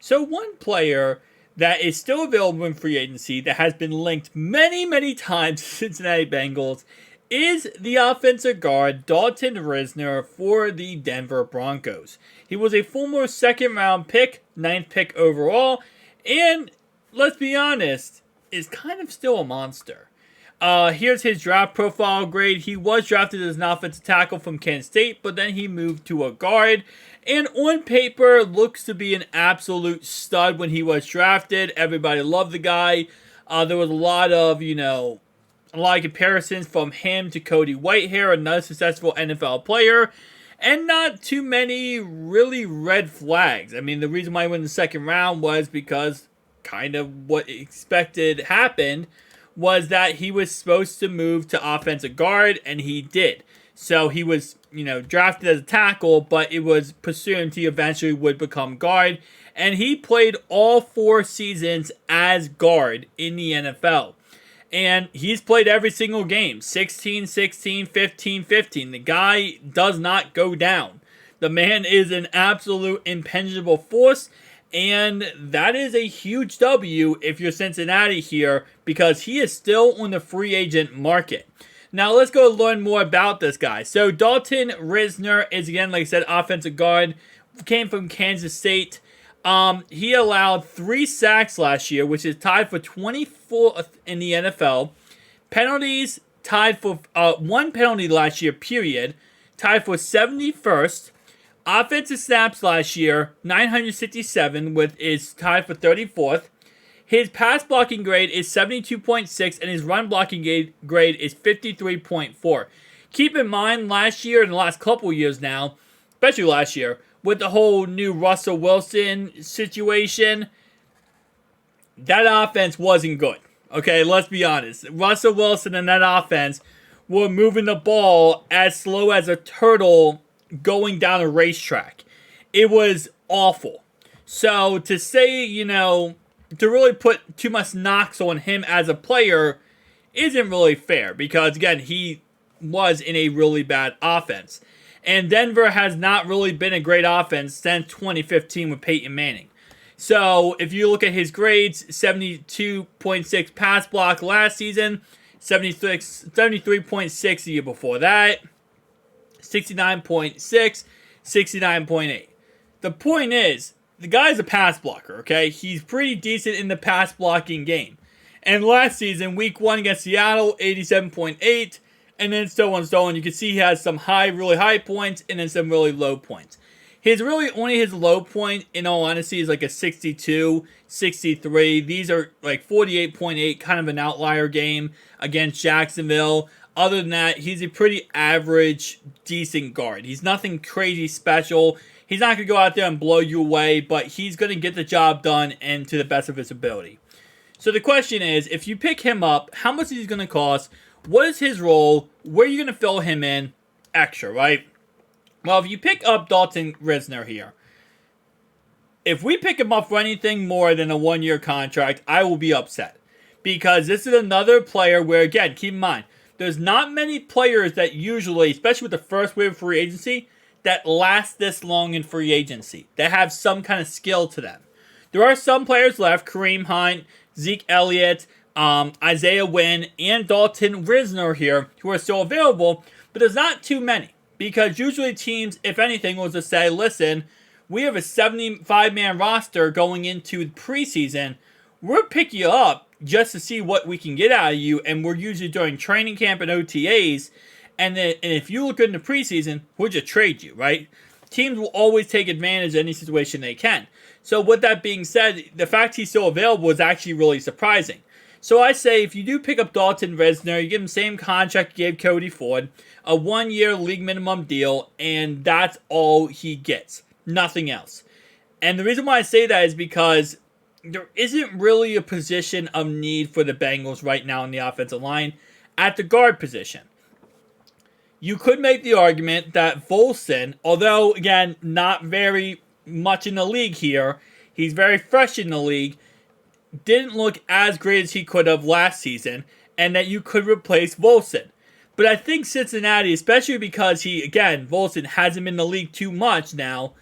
So one player that is still available in free agency that has been linked many, many times to Cincinnati Bengals is the offensive guard Dalton Risner for the Denver Broncos. He was a former second round pick, ninth pick overall, and let's be honest, is kind of still a monster. Here's his draft profile grade. He was drafted as an offensive tackle from Kansas State, but then he moved to a guard. And on paper, looks to be an absolute stud when he was drafted. Everybody loved the guy. There was a lot of comparisons from him to Cody Whitehair, another successful NFL player. And not too many really red flags. I mean, the reason why he went in the second round was because kind of what expected happened was that he was supposed to move to offensive guard, and he did. So he was, drafted as a tackle, but it was presumed he eventually would become guard. And he played all 4 seasons as guard in the NFL. And he's played every single game. 16, 16, 15, 15. The guy does not go down. The man is an absolute impenetrable force. And that is a huge W if you're Cincinnati here, because he is still on the free agent market. Now let's go learn more about this guy. So Dalton Risner is, again, like I said, offensive guard. Came from Kansas State. He allowed 3 sacks last year, which is tied for 24th in the NFL. Penalties tied for 1 penalty last year, period. Tied for 71st. Offensive snaps last year, 967, with is tied for 34th. His pass blocking grade is 72.6, and his run blocking grade is 53.4. Keep in mind, last year and the last couple years now, especially last year, with the whole new Russell Wilson situation, that offense wasn't good. Okay, let's be honest. Russell Wilson and that offense were moving the ball as slow as a turtle going down a racetrack. It was awful. So to say, to really put too much knocks on him as a player isn't really fair, because again, he was in a really bad offense. And Denver has not really been a great offense since 2015 with Peyton Manning. So if you look at his grades, 72.6 pass block last season, 73.6 the year before that, 69.6, 69.8. The point is, the guy's a pass blocker, okay? He's pretty decent in the pass blocking game. And last season, week 1 against Seattle, 87.8. And then so on and so on. You can see he has some really high points and then some really low points. Only his low point, in all honesty, is like a 62, 63. These are like 48.8, kind of an outlier game against Jacksonville. Other than that, he's a pretty average, decent guard. He's nothing crazy special. He's not going to go out there and blow you away, but he's going to get the job done and to the best of his ability. So the question is, if you pick him up, how much is he going to cost? What is his role? Where are you going to fill him in? Extra, right? Well, if you pick up Dalton Risner here, if we pick him up for anything more than a 1-year contract, I will be upset. Because this is another player where, again, keep in mind, there's not many players that usually, especially with the first wave of free agency, that last this long in free agency, that have some kind of skill to them. There are some players left, Kareem Hunt, Zeke Elliott, Isaiah Wynn, and Dalton Risner here, who are still available, but there's not too many. Because usually teams, if anything, will just say, listen, we have a 75-man roster going into preseason. We'll pick you up just to see what we can get out of you, and we're usually doing training camp and OTAs, and if you look good in the preseason, we'll just trade you, right? Teams will always take advantage of any situation they can. So with that being said, the fact he's still available is actually really surprising. So I say if you do pick up Dalton Risner, you give him the same contract you gave Cody Ford, a 1-year league minimum deal, and that's all he gets. Nothing else. And the reason why I say that is because there isn't really a position of need for the Bengals right now in the offensive line at the guard position. You could make the argument that Volson, although, again, not very much in the league here, he's very fresh in the league, didn't look as great as he could have last season, and that you could replace Volson. But I think Cincinnati, especially because Volson hasn't been in the league too much now.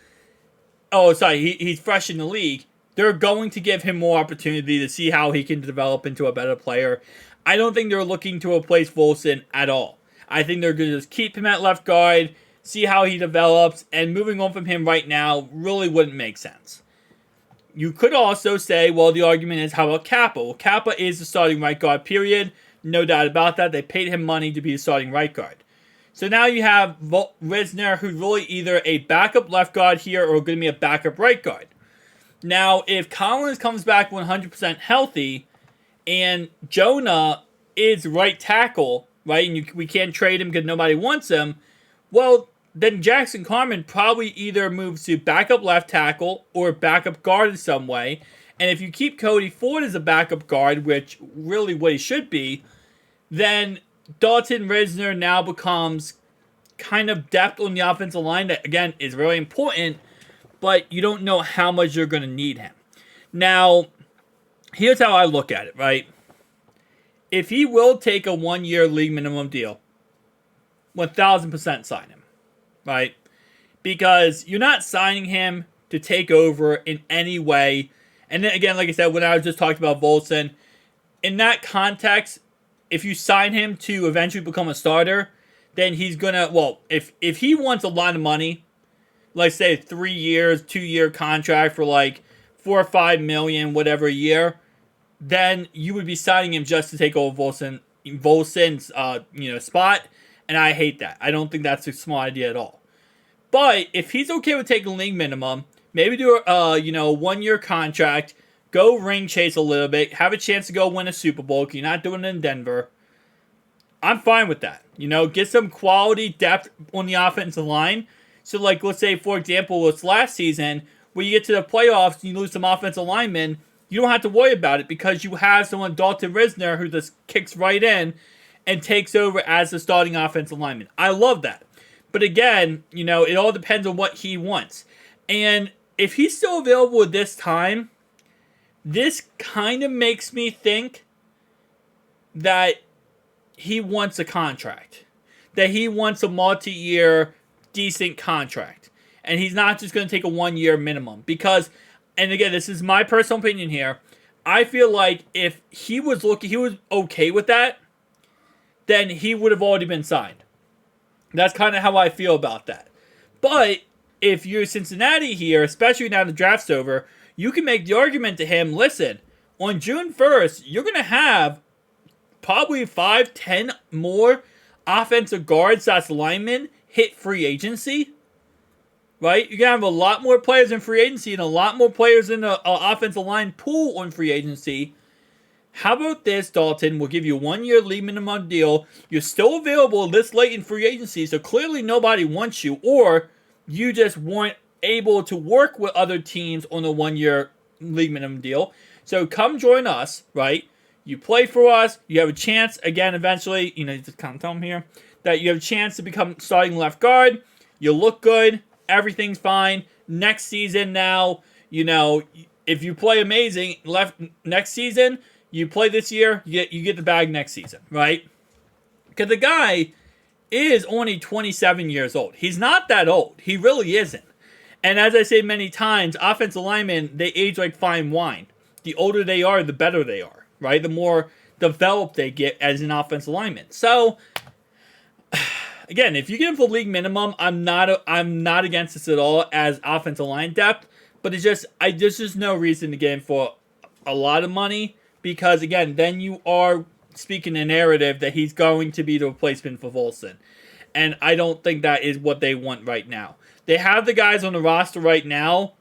Oh, sorry, he's fresh in the league. They're going to give him more opportunity to see how he can develop into a better player. I don't think they're looking to replace Volson at all. I think they're going to just keep him at left guard, see how he develops, and moving on from him right now really wouldn't make sense. You could also say, well, the argument is, how about Kappa? Well, Kappa is the starting right guard, period. No doubt about that. They paid him money to be the starting right guard. So now you have Risner, who's really either a backup left guard here or going to be a backup right guard. Now, if Collins comes back 100% healthy and Jonah is right tackle, right, and we can't trade him because nobody wants him, well, then Jackson Carman probably either moves to backup left tackle or backup guard in some way. And if you keep Cody Ford as a backup guard, which really what he should be, then Dalton Risner now becomes kind of depth on the offensive line that, again, is really important, but you don't know how much you're going to need him. Now, here's how I look at it, right? If he will take a 1-year league minimum deal, 1,000% sign him, right? Because you're not signing him to take over in any way. And then again, like I said, when I was just talking about Volson, in that context, if you sign him to eventually become a starter, then he's gonna, well, if he wants a lot of money, like say 3 years, 2-year contract for like $4 or $5 million, whatever a year, then you would be signing him just to take over Volson's spot, and I hate that. I don't think that's a smart idea at all. But if he's okay with taking league minimum, maybe do a 1-year contract, go ring chase a little bit, have a chance to go win a Super Bowl, because you're not doing it in Denver. I'm fine with that. Get some quality depth on the offensive line. So, like, let's say, for example, it's last season, where you get to the playoffs and you lose some offensive linemen, you don't have to worry about it because you have someone, Dalton Risner, who just kicks right in and takes over as the starting offensive lineman. I love that. But again, it all depends on what he wants. And if he's still available at this time, this kind of makes me think that he wants a contract. That he wants a multi-year, decent contract. And he's not just going to take a 1-year minimum. Because, and again, this is my personal opinion here, I feel like if he was okay with that, then he would have already been signed. That's kind of how I feel about that. But if you're Cincinnati here, especially now the draft's over, you can make the argument to him, listen, on June 1st, you're going to have probably 5-10 more offensive guards, that's linemen, hit free agency. Right? You're going to have a lot more players in free agency and a lot more players in the offensive line pool on free agency. How about this, Dalton? We'll give you a 1-year league minimum deal. You're still available this late in free agency, so clearly nobody wants you, or you just weren't able to work with other teams on a 1-year league minimum deal. So come join us, right? You play for us. You have a chance, again, eventually, just kind of tell them here, that you have a chance to become starting left guard. You look good. Everything's fine. Next season now, if you play amazing next season, you play this year, you get the bag next season, right? Because the guy is only 27 years old. He's not that old. He really isn't. And as I say many times, offensive linemen, they age like fine wine. The older they are, the better they are, right? The more developed they get as an offensive lineman. So, again, if you get him for league minimum, I'm not against this at all as offensive line depth. But there's just no reason to get him for a lot of money. Because, again, then you are speaking a narrative that he's going to be the replacement for Volson. And I don't think that is what they want right now. They have the guys on the roster right now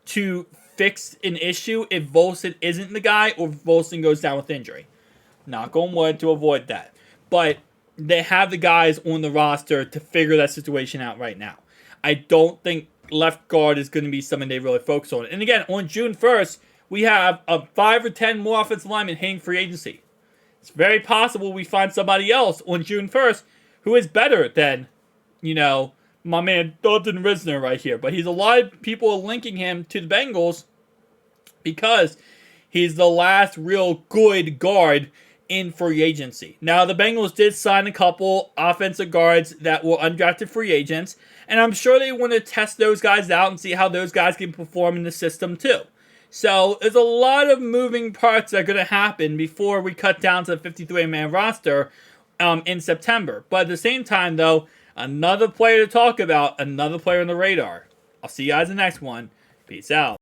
to fix an issue if Volson isn't the guy or if Volson goes down with injury. Knock on wood to avoid that. But they have the guys on the roster to figure that situation out right now. I don't think left guard is going to be something they really focus on. And again, on June 1st, we have 5 or 10 more offensive linemen hitting free agency. It's very possible we find somebody else on June 1st who is better than, my man Dalton Risner right here. But a lot of people are linking him to the Bengals because he's the last real good guard in free agency. Now, the Bengals did sign a couple offensive guards that were undrafted free agents, and I'm sure they want to test those guys out and see how those guys can perform in the system too. So there's a lot of moving parts that are going to happen before we cut down to the 53-man roster in September. But at the same time, though, another player to talk about, another player on the radar. I'll see you guys in the next one. Peace out.